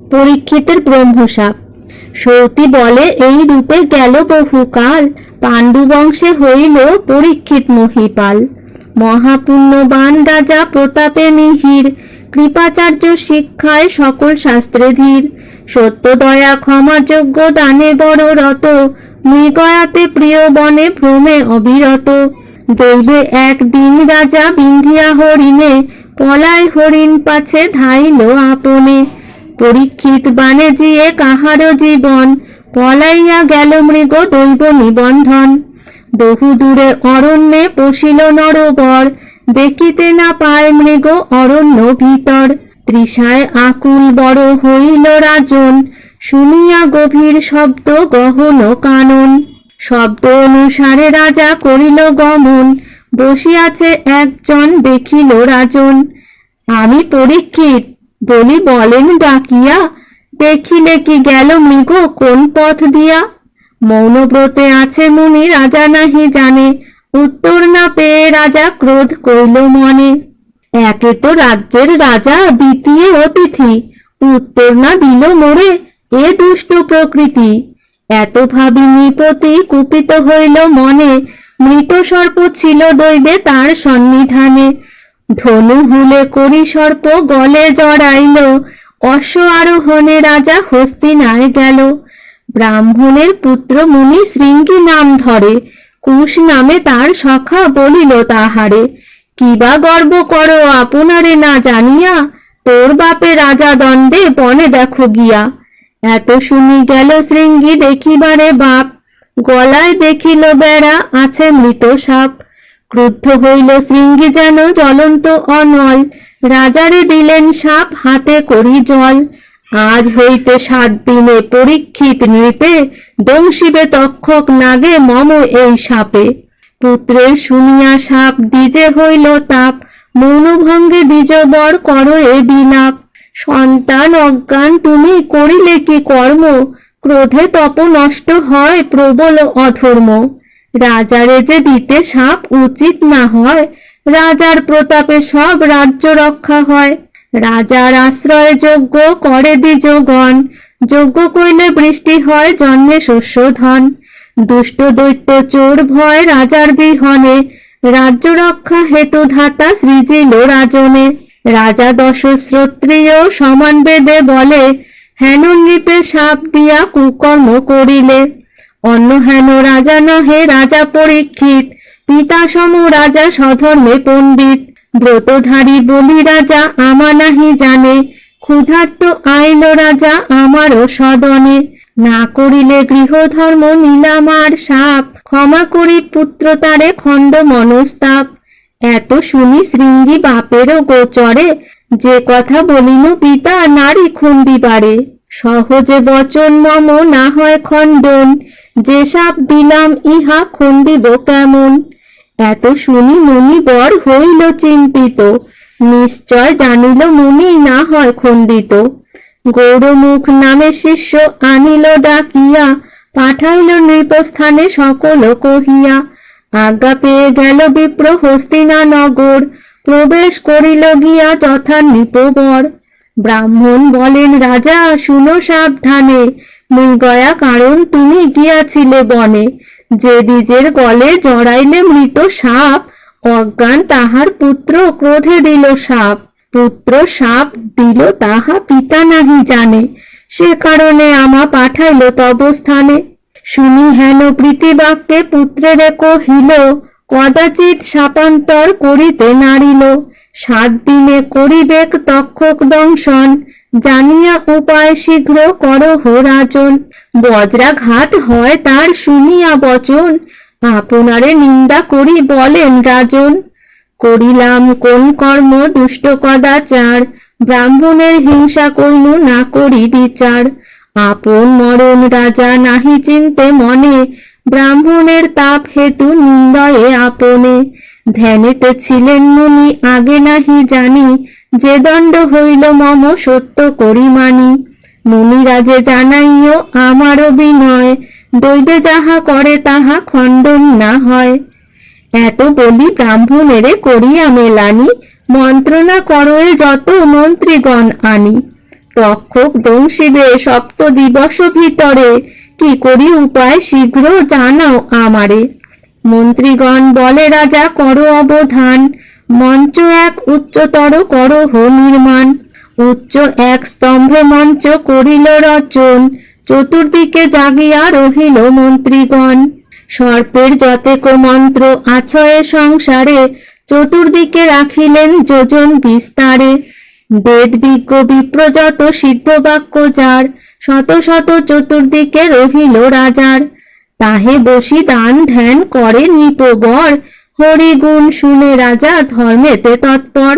পরীক্ষিতের ব্রহ্মশাপ। সৌতি বলে, এই রূপে গেল বহুকাল, পাণ্ডু বংশে হইল পরীক্ষিত মহীপাল। মহাপুণ্যবান রাজা প্রতাপে মিহির, কৃপাচার্য শিক্ষায় সকল শাস্ত্রে ধীর। সত্য দয়া ক্ষমা যোগ্য দানে বড় রত, মৃগয়াতে প্রিয় বনে ভ্রমে অবিরত। দৈবে একদিন রাজা বিন্ধিয়া হরিণে, পলায় হরিণ পাছে ধাইল আপনে। পরীক্ষিত বানে জিয়ে কাহারো জীবন, পলাইয়া গেল মৃগ দৈব নিবন্ধন। বহু দূরে অরণ্যে পশিল নরবর, দেখিতে না পায় মৃগ অরণ্য ভিতর। তৃষায় আকুল বড় হইল রাজন, শুনিয়া গভীর শব্দ গহন কানন। শব্দ অনুসারে রাজা করিল গমন, বসিয়াছে একজন দেখিল রাজন। আমি পরীক্ষিত বলি বলেন ডাকিয়া, দেখিলে কি গেল মৃগ কোন পথ দিয়া। মৌনব্রতে আছে মুনি রাজা নাহি জানে, উত্তর না পেয়ে রাজা ক্রোধ কইল মনে। একে তো রাজ্যের রাজা, দ্বিতীয় অতিথি, উত্তর না দিল মোরে, এ দুষ্ট প্রকৃতি। এত ভাবি নৃপতি কুপিত হইল মনে, মৃত সর্প ছিল দৈবে তার সন্নিধানে। ধনু হুলে করি সর্প গলে জড়াইল, অশ্ব আরোহণে রাজা হস্তিনায় গেল। ব্রাহ্মণের পুত্র মুনি শৃঙ্গি নাম ধরে, কুশ নামে তার সখা বলিল তাহারে। কিবা গর্ব করো আপনারে না জানিয়া, তোর বাপে রাজা দণ্ডে বনে দেখো গিয়া। এত শুনি গেল শৃঙ্গি দেখিবারে বাপ, গলায় দেখিল বেড়া আছে মৃত সাপ। ক্রুদ্ধ হইল শৃঙ্গি যেন জ্বলন্ত অনল, রাজারে দিলেন সাপ হাতে করি জল। আজ হইতে 7 দিনে পরীক্ষিত নৃপে, দংশিবে তক্ষক নাগে মম এই সাপে। পুত্রের শুনিয়া সাপ দ্বিজে হইল তাপ, মৌনভঙ্গে দ্বিজবর করো এ বিলাপ। সন্তান অজ্ঞান তুমি করিলে কি কর্ম, ক্রোধে তপ নষ্ট হয় প্রবল অধর্ম। রাজারে যে দিতে সাপ উচিত না হয়, রাজার প্রতাপে সব রাজ্য রক্ষা হয়। রাজার আশ্রয় যজ্ঞ করে দ্বিজগণ, যজ্ঞ কইলে বৃষ্টি হয় জন্মে শস্য ধন। দুষ্ট দৈত্য চোর ভয় রাজার বিহনে, রাজ্য রক্ষা হেতু ধাতা সৃজিল রাজনে। রাজা দশশ্রোত্রিয় সমান বেদে বলে, হেন নৃপে সাপ দিয়া কুকর্ম করিলে। অন্য হেন রাজা নহে রাজা পরীক্ষিত, পিতা সম রাজা স্বধর্মে পণ্ডিত। ব্রতধারী বলি রাজা আমা নাহি জানে, ক্ষুধার্ত আইল রাজা আমারও সদনে। না করিলে গৃহধর্ম নীলামার সাপ, ক্ষমা করি পুত্র তারে খণ্ড মনস্তাপ। এত শুনি শৃঙ্গি বাপেরও গোচরে, যে কথা বলিল পিতা নারী খণ্ডিবারে। সহজে বচন মম না হয় খণ্ডন, যে সাপ দিলাম ইহা খণ্ডিব কেমন। এত শুনি মুনি বর হইল চিন্তিত, নিশ্চয় জানিল মুনি না হয় খণ্ডিত। গৌরমুখ নামে শিষ্য আনিল ডাকিয়া, পাঠাইল নৃপস্থানে সকল কহিয়া। আজ্ঞা পেয়ে গেল বিপ্র হস্তিনা নগর, প্রবেশ করিল গিয়া যথা নৃপবর। ব্রাহ্মণ বলেন রাজা শুনো সাবধানে, মৃগয়া কারণ তুমি গিয়াছিলে বনে। যে দ্বিজের গলে জড়াইলে মৃত সাপ, অজ্ঞান তাহার পুত্র ক্রোধে দিল সাপ। পুত্র সাপ দিল তাহা পিতা নাহি জানে, সে কারণে আমা পাঠাইল তব স্থানে। শুনি হেন প্রীতিবাক্যে পুত্রেরে কহিল, কদাচিৎ সাপান্তর করিতে নারিল। 7 দিনে করিবেক তক্ষক দংশন, জানিয়া উপায় শীঘ্র করহ রাজন। বজ্রাঘাত হয় তার শুনিয়া বচন, আপনারে নিন্দা করি বলেন রাজন। করিলাম কোন কর্ম দুষ্ট কদাচার, ব্রাহ্মণের হিংসা কইনু না করি বিচার। আপন মরণ রাজা নাহি চিনতে মনে, ব্রাহ্মণের তাপ হেতু নিন্দয়ে আপনে। ধ্যানেতে ছিলেন মুনি আগে নাহি জানি, যে দণ্ড হইল মম সত্য করি মানি। মুনিরাজে জানাইও আমারও বিনয়, দৈবে যাহা করে তাহা খণ্ডন না হয়। এত বলি ব্রাহ্মণেরে করিয়া মেলানি, মন্ত্রণা করয়ে যত মন্ত্রীগণ আনি। তক্ষক দংশিবে সপ্ত দিবস ভিতরে, কি করি উপায় শীঘ্র জানাও আমারে। মন্ত্রীগণ বলে রাজা করো অবধান, মঞ্চ এক উচ্চতর করহ নির্মাণ। উচ্চ এক স্তম্ভে মঞ্চ করিল রচন, চতুর্দিকে জাগিয়া রহিল মন্ত্রীগণ। সর্পের যতেক মন্ত্র আছয়ে সংসারে, চতুর্দিকে রাখিলেন যোজন বিস্তারে। বেদ বিজ্ঞ বিপ্রযত সিদ্ধ বাক্য যার, শত শত চতুর্দিকে রহিল রাজার। তাহে বসি দান ধ্যান করে নৃপবর, হরিগুণ শুনে রাজা ধর্মেতে তৎপর।